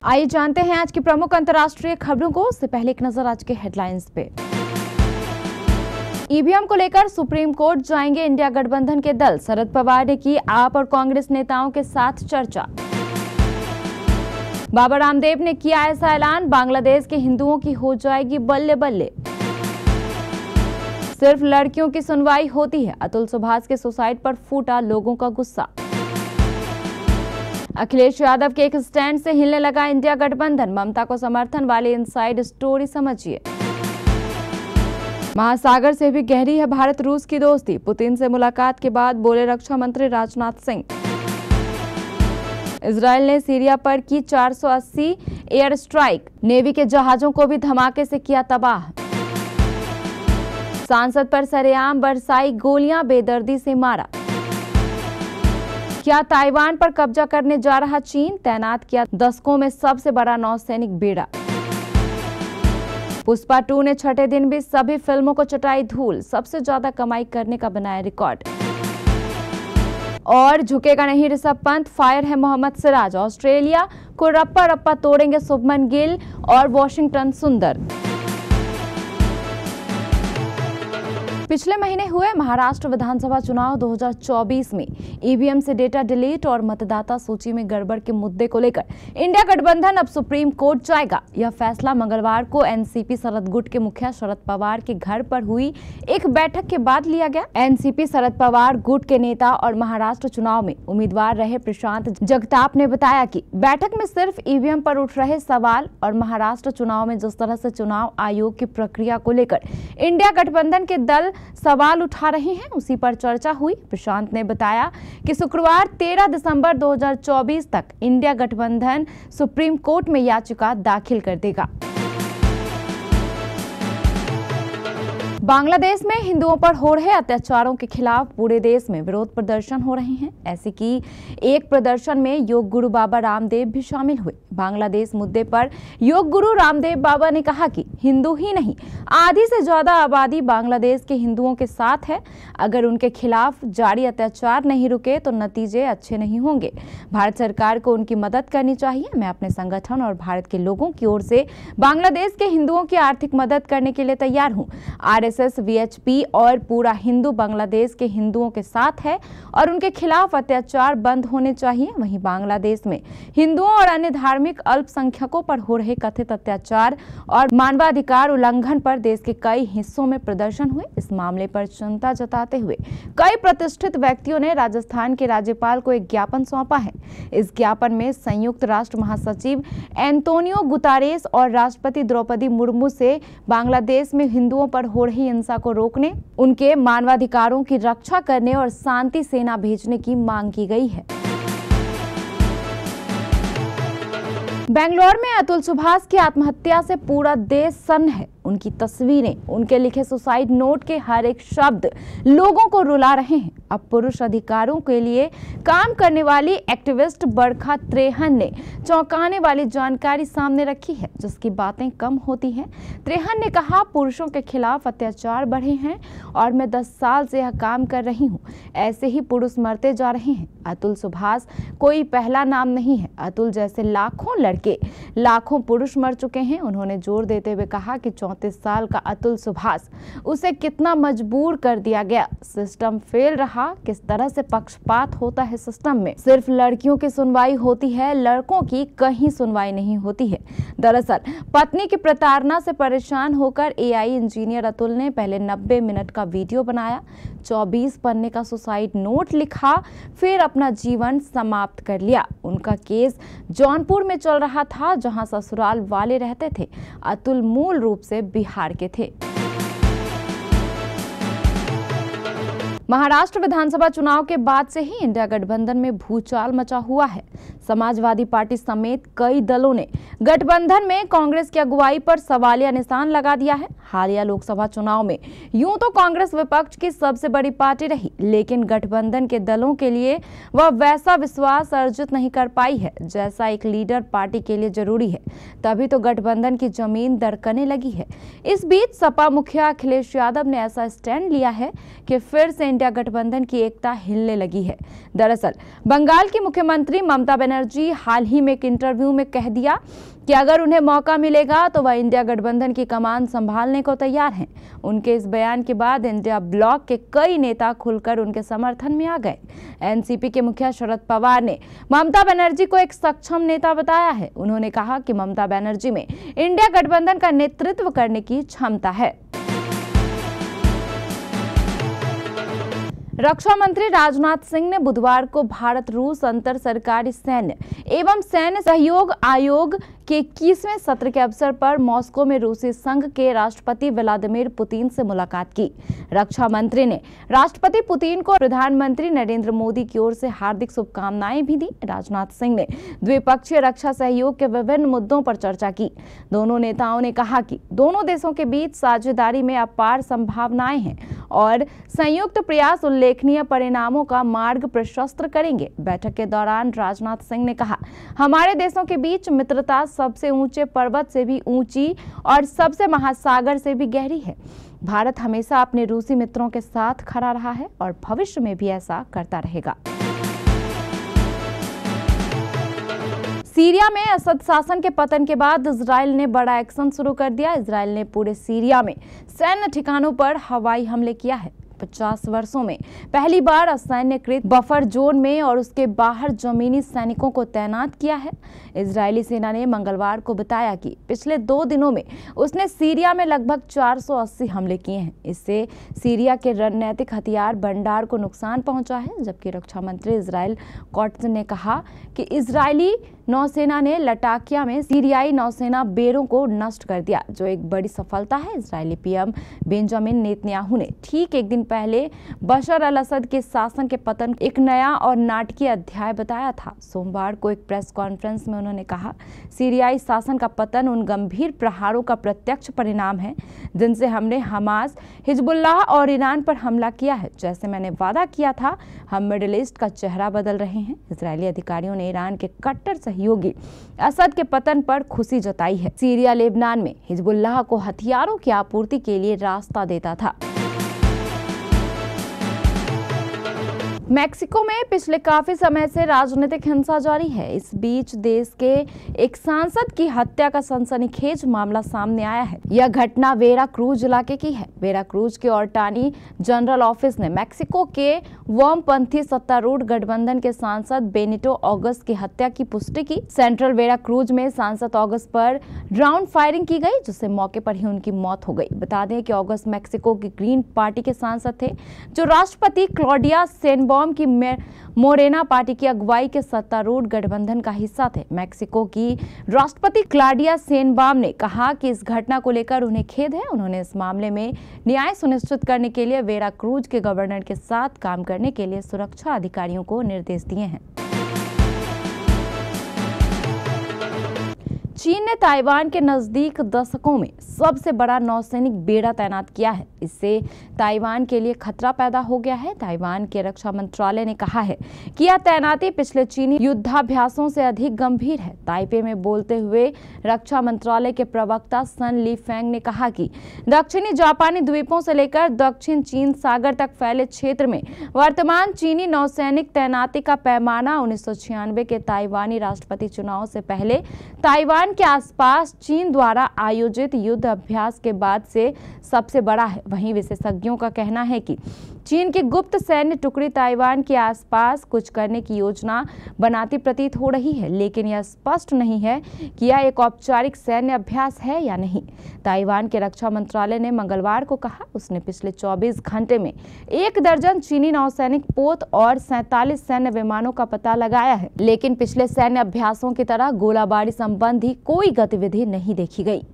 आइए जानते हैं आज की प्रमुख अंतर्राष्ट्रीय खबरों को। उससे पहले एक नजर आज के हेडलाइंस पे। ईवीएम को लेकर सुप्रीम कोर्ट जाएंगे इंडिया गठबंधन के दल। शरद पवार ने की आप और कांग्रेस नेताओं के साथ चर्चा। बाबा रामदेव ने किया ऐसा ऐलान, बांग्लादेश के हिंदुओं की हो जाएगी बल्ले बल्ले। सिर्फ लड़कियों की सुनवाई होती है, अतुल सुभाष के सुसाइड पर फूटा लोगों का गुस्सा। अखिलेश यादव के एक स्टैंड से हिलने लगा इंडिया गठबंधन, ममता को समर्थन वाली इनसाइड स्टोरी समझिए। महासागर से भी गहरी है भारत रूस की दोस्ती, पुतिन से मुलाकात के बाद बोले रक्षा मंत्री राजनाथ सिंह। इजरायल ने सीरिया पर की 480 एयर स्ट्राइक, नेवी के जहाजों को भी धमाके से किया तबाह। सांसद पर सरेआम बरसाई गोलियां, बेदर्दी से मारा। क्या ताइवान पर कब्जा करने जा रहा चीन, तैनात किया दशकों में सबसे बड़ा नौसैनिक बेड़ा। पुष्पा 2 ने छठे दिन भी सभी फिल्मों को चटाई धूल, सबसे ज्यादा कमाई करने का बनाया रिकॉर्ड। और झुकेगा नहीं ऋषभ पंत, फायर है मोहम्मद सिराज। ऑस्ट्रेलिया को रप्पा रप्पा तोड़ेंगे शुभमन गिल और वॉशिंगटन सुंदर। पिछले महीने हुए महाराष्ट्र विधानसभा चुनाव 2024 में ईवीएम से डेटा डिलीट और मतदाता सूची में गड़बड़ के मुद्दे को लेकर इंडिया गठबंधन अब सुप्रीम कोर्ट जाएगा। यह फैसला मंगलवार को एनसीपी शरद गुट के मुखिया शरद पवार के घर पर हुई एक बैठक के बाद लिया गया। एनसीपी शरद पवार गुट के नेता और महाराष्ट्र चुनाव में उम्मीदवार रहे प्रशांत जगताप ने बताया कि बैठक में सिर्फ ईवीएम पर उठ रहे सवाल और महाराष्ट्र चुनाव में जिस तरह से चुनाव आयोग की प्रक्रिया को लेकर इंडिया गठबंधन के दल सवाल उठा रहे हैं, उसी पर चर्चा हुई। प्रशांत ने बताया कि शुक्रवार 13 दिसंबर 2024 तक इंडिया गठबंधन सुप्रीम कोर्ट में याचिका दाखिल कर देगा। बांग्लादेश में हिंदुओं पर हो रहे अत्याचारों के खिलाफ पूरे देश में विरोध प्रदर्शन हो रहे हैं। ऐसे की एक प्रदर्शन में योग गुरु बाबा रामदेव भी शामिल हुए। बांग्लादेश मुद्दे पर योग गुरु रामदेव बाबा ने कहा कि हिंदू ही नहीं, आधी से ज्यादा आबादी बांग्लादेश के हिंदुओं के साथ है। अगर उनके खिलाफ जारी अत्याचार नहीं रुके तो नतीजे अच्छे नहीं होंगे। भारत सरकार को उनकी मदद करनी चाहिए। मैं अपने संगठन और भारत के लोगों की ओर से बांग्लादेश के हिंदुओं की आर्थिक मदद करने के लिए तैयार हूँ। आरएसएस, वीएचपी और पूरा हिंदू बांग्लादेश के हिंदुओं के साथ है और उनके खिलाफ अत्याचार बंद होने चाहिए। वहीं बांग्लादेश में हिंदुओं और अन्य धार्मिक अल्पसंख्यकों पर हो रहे कथित अत्याचार और मानवाधिकार उल्लंघन पर देश के कई हिस्सों में प्रदर्शन हुए। इस मामले पर चिंता जताते हुए कई प्रतिष्ठित व्यक्तियों ने राजस्थान के राज्यपाल को एक ज्ञापन सौंपा है। इस ज्ञापन में संयुक्त राष्ट्र महासचिव एंटोनियो गुतारेस और राष्ट्रपति द्रौपदी मुर्मू से बांग्लादेश में हिंदुओं पर हो रही हिंसा को रोकने, उनके मानवाधिकारों की रक्षा करने और शांति सेना भेजने की मांग की गई है। बेंगलोर में अतुल सुभाष की आत्महत्या से पूरा देश सन्न है। उनकी तस्वीरें, उनके लिखे सुसाइड नोट के हर एक शब्द लोगों को रुला रहे हैं। अब पुरुष अधिकारों के लिए काम करने वाली एक्टिविस्ट बरखा त्रेहन ने चौंकाने वाली जानकारी सामने रखी है, जिसकी बातें कम होती हैं। त्रेहन ने कहा, पुरुषों के खिलाफ अत्याचार बढ़े हैं और मैं 10 साल से यह काम कर रही हूँ। ऐसे ही पुरुष मरते जा रहे हैं। अतुल सुभाष कोई पहला नाम नहीं है। अतुल जैसे लाखों लड़के, लाखों पुरुष मर चुके हैं। उन्होंने जोर देते हुए कहा कि 34 साल का अतुल सुभाष, उसे कितना मजबूर कर दिया गया। सिस्टम फेल रहा। किस तरह से पक्षपात होता है सिस्टम में। सिर्फ लड़कियों की सुनवाई होती है, लड़कों की कहीं सुनवाई नहीं होती है। दरअसल पत्नी की प्रताड़ना से परेशान होकर एआई इंजीनियर अतुल ने पहले 90 मिनट का वीडियो बनाया, 24 पन्ने का सुसाइड नोट लिखा, फिर अपना जीवन समाप्त कर लिया। उनका केस जौनपुर में चल रहा था, जहां ससुराल वाले रहते थे। अतुल मूल रूप से बिहार के थे। महाराष्ट्र विधानसभा चुनाव के बाद से ही इंडिया गठबंधन में भूचाल मचा हुआ है। समाजवादी पार्टी समेत कई दलों ने गठबंधन में कांग्रेस की अगुवाई पर सवालिया निशान लगा दिया है। हालिया लोकसभा चुनाव में यूं तो कांग्रेस विपक्ष की सबसे बड़ी पार्टी रही, लेकिन गठबंधन के दलों के लिए वह वैसा विश्वास अर्जित नहीं कर पाई है जैसा एक लीडर पार्टी के लिए जरूरी है। तभी तो गठबंधन की जमीन दरकने लगी है। इस बीच सपा मुखिया अखिलेश यादव ने ऐसा स्टैंड लिया है कि फिर से इंडिया गठबंधन की एकता हिलने लगी है। दरअसल बंगाल की मुख्यमंत्री ममता बनर्जी हाल ही में एक इंटरव्यू में कह दिया कि अगर उन्हें मौका मिलेगा तो वह इंडिया गठबंधन की कमान संभालने को तैयार हैं। उनके इस बयान के बाद इंडिया ब्लॉक के कई नेता खुलकर उनके समर्थन में आ गए। एनसीपी के मुखिया शरद पवार ने ममता बनर्जी को एक सक्षम नेता बताया है। उन्होंने कहा कि ममता बनर्जी में इंडिया गठबंधन का नेतृत्व करने की क्षमता है। रक्षा मंत्री राजनाथ सिंह ने बुधवार को भारत रूस अंतर सरकारी सैन्य एवं सैन्य सहयोग आयोग के 21वें सत्र के अवसर पर मॉस्को में रूसी संघ के राष्ट्रपति व्लादिमीर पुतिन से मुलाकात की। रक्षा मंत्री ने राष्ट्रपति पुतिन को प्रधानमंत्री नरेंद्र मोदी की ओर से हार्दिक शुभकामनाएं भी दी। राजनाथ सिंह ने द्विपक्षीय रक्षा सहयोग के विभिन्न मुद्दों पर चर्चा की। दोनों नेताओं ने कहा कि दोनों देशों के बीच साझेदारी में अपार संभावनाएं हैं और संयुक्त प्रयास उल्लेखनीय परिणामों का मार्ग प्रशस्त करेंगे। बैठक के दौरान राजनाथ सिंह ने कहा, हमारे देशों के बीच मित्रता सबसे ऊंचे पर्वत से भी ऊंची और सबसे महासागर से भी गहरी है। भारत हमेशा अपने रूसी मित्रों के साथ खड़ा रहा है और भविष्य में भी ऐसा करता रहेगा। सीरिया में असद शासन के पतन के बाद इजराइल ने बड़ा एक्शन शुरू कर दिया। इजराइल ने पूरे सीरिया में सैन्य ठिकानों पर हवाई हमले किया है। 50 वर्षों में पहली बार असैन्यकृत बफर जोन में और उसके बाहर जमीनी सैनिकों को तैनात किया है। इजरायली सेना ने मंगलवार को बताया कि पिछले 2 दिनों में उसने सीरिया में लगभग 480 हमले किए हैं। इससे सीरिया के रणनीतिक हथियार भंडार को नुकसान पहुंचा है। जबकि रक्षा मंत्री इजराइल कॉट्स ने कहा कि इजरायली नौसेना ने लटाकिया में सीरियाई नौसेना बेरों को नष्ट कर दिया, जो एक बड़ी सफलता है। इजरायली पीएम बेंजामिन नेतन्याहू ने ठीक एक दिन पहले बशर अल असद के शासन के पतन एक नया और नाटकीय अध्याय बताया था। सोमवार को एक प्रेस कॉन्फ्रेंस में उन्होंने कहा, सीरियाई शासन का पतन उन गंभीर प्रहारों का प्रत्यक्ष परिणाम है जिनसे हमने हमास, हिजबुल्लाह और ईरान पर हमला किया है। जैसे मैंने वादा किया था, हम मिडिल ईस्ट का चेहरा बदल रहे हैं। इजरायली अधिकारियों ने ईरान के कट्टर सहयोगी असद के पतन पर खुशी जताई है। सीरिया लेबनान में हिजबुल्लाह को हथियारों की आपूर्ति के लिए रास्ता देता था। मेक्सिको में पिछले काफी समय से राजनीतिक हिंसा जारी है। इस बीच देश के एक सांसद की हत्या का सनसनीखेज मामला सामने आया है। यह घटना वेरा क्रूज इलाके की है। वेरा क्रूज के अटॉर्नी जनरल ऑफिस ने मेक्सिको के वामपंथी सत्तारूढ़ गठबंधन के सांसद बेनिटो ऑगस्ट की हत्या की पुष्टि की। सेंट्रल वेरा क्रूज में सांसद ऑगस्ट पर राउंड फायरिंग की गई, जिससे मौके पर ही उनकी मौत हो गई। बता दें कि ऑगस्ट मेक्सिको की ग्रीन पार्टी के सांसद थे, जो राष्ट्रपति क्लॉडिया शेनबॉम की मोरेना पार्टी की अगुवाई के सत्तारूढ़ गठबंधन का हिस्सा थे। मेक्सिको की राष्ट्रपति क्लॉडिया शेनबॉम ने कहा कि इस घटना को लेकर उन्हें खेद है। उन्होंने इस मामले में न्याय सुनिश्चित करने के लिए वेरा क्रूज के गवर्नर के साथ काम करने के लिए सुरक्षा अधिकारियों को निर्देश दिए हैं। चीन ने ताइवान के नजदीक दशकों में सबसे बड़ा नौसैनिक बेड़ा तैनात किया है। इससे ताइवान के लिए खतरा पैदा हो गया है। ताइवान के रक्षा मंत्रालय ने कहा है कि यह तैनाती पिछले चीनी युद्धाभ्यासों से अधिक गंभीर है। ताइपे में बोलते हुए रक्षा मंत्रालय के प्रवक्ता सन लीफेंग ने कहा कि दक्षिणी जापानी द्वीपों से लेकर दक्षिण चीन सागर तक फैले क्षेत्र में वर्तमान चीनी नौसैनिक तैनाती का पैमाना 1996 के ताइवानी राष्ट्रपति चुनाव से पहले ताइवान के आसपास चीन द्वारा आयोजित युद्ध अभ्यास के बाद से सबसे बड़ा है। वहीं विशेषज्ञों का कहना है कि चीन की गुप्त सैन्य टुकड़ी ताइवान के आसपास कुछ करने की योजना बनाती प्रतीत हो रही है, लेकिन यह स्पष्ट नहीं है कि यह एक औपचारिक सैन्य अभ्यास है या नहीं। ताइवान के रक्षा मंत्रालय ने मंगलवार को कहा उसने पिछले 24 घंटे में 1 दर्जन चीनी नौसैनिक पोत और 47 सैन्य विमानों का पता लगाया है, लेकिन पिछले सैन्य अभ्यासों की तरह गोलाबारी संबंधी कोई गतिविधि नहीं देखी गई।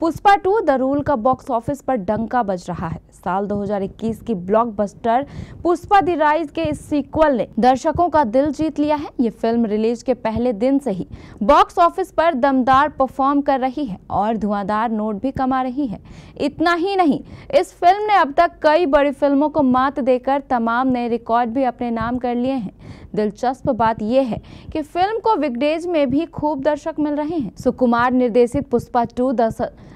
पुष्पा 2 द रूल का बॉक्स ऑफिस पर डंका बज रहा है। साल 2021 की ब्लॉकबस्टर पुष्पा द राइज के इस सीक्वल ने दर्शकों का दिल जीत लिया है। ये फिल्म रिलीज के पहले दिन से ही बॉक्स ऑफिस पर दमदार परफॉर्म कर रही है और धुआंधार नोट भी कमा रही है। इतना ही नहीं, इस फिल्म ने अब तक कई बड़ी फिल्मों को मात देकर तमाम नए रिकॉर्ड भी अपने नाम कर लिए हैं। दिलचस्प बात यह है कि फिल्म को विगडेज में भी खूब दर्शक मिल रहे हैं। सुकुमार निर्देशित पुष्पा 2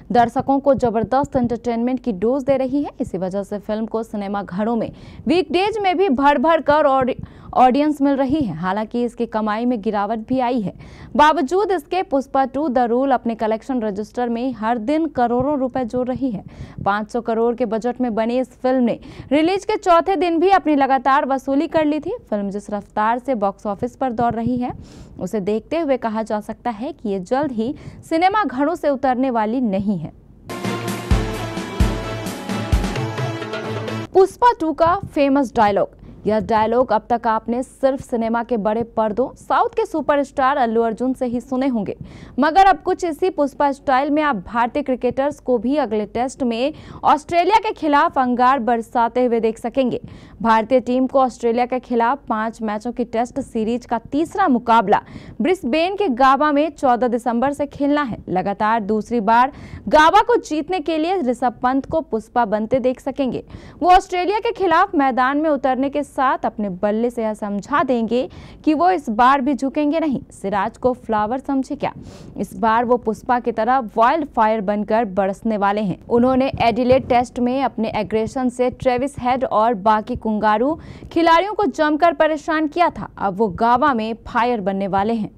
दर्शकों को जबरदस्त एंटरटेनमेंट की डोज दे रही है। इसी वजह से फिल्म को सिनेमा घरों में वीकडेज में भी भर भर कर ऑडियंस मिल रही है। हालांकि इसकी कमाई में गिरावट भी आई है। बावजूद इसके पुष्पा 2 द रूल अपने कलेक्शन रजिस्टर में हर दिन करोड़ों रुपए जोड़ रही है। 500 करोड़ के बजट में बनी इस फिल्म ने रिलीज के चौथे दिन भी अपनी लगातार वसूली कर ली थी। फिल्म जिस रफ्तार से बॉक्स ऑफिस पर दौड़ रही है, उसे देखते हुए कहा जा सकता है कि ये जल्द ही सिनेमा घरों से उतरने वाली नहीं है। पुष्पा 2 का फेमस डायलॉग। यह डायलॉग अब तक आपने सिर्फ सिनेमा के बड़े पर्दों साउथ के सुपरस्टार अल्लू अर्जुन से ही सुने होंगे, मगर अब कुछ इसी पुष्पा स्टाइल में आप भारतीय क्रिकेटर्स को भी अगले टेस्ट में ऑस्ट्रेलिया के खिलाफ अंगार बरसाते हुए देख सकेंगे। भारतीय टीम को ऑस्ट्रेलिया के खिलाफ 5 मैचों की टेस्ट सीरीज का तीसरा मुकाबला ब्रिस्बेन के गावा में 14 दिसंबर से खेलना है। लगातार दूसरी बार गावा को जीतने के लिए ऋषभ पंत को पुष्पा बनते देख सकेंगे। वो ऑस्ट्रेलिया के खिलाफ मैदान में उतरने के साथ अपने बल्ले से यह समझा देंगे कि वो इस बार भी झुकेंगे नहीं। सिराज को फ्लावर समझे क्या, इस बार वो पुष्पा की तरह वाइल्ड फायर बनकर बरसने वाले हैं। उन्होंने एडिलेड टेस्ट में अपने एग्रेशन से ट्रेविस हेड और बाकी कंगारू खिलाड़ियों को जमकर परेशान किया था। अब वो गावा में फायर बनने वाले हैं।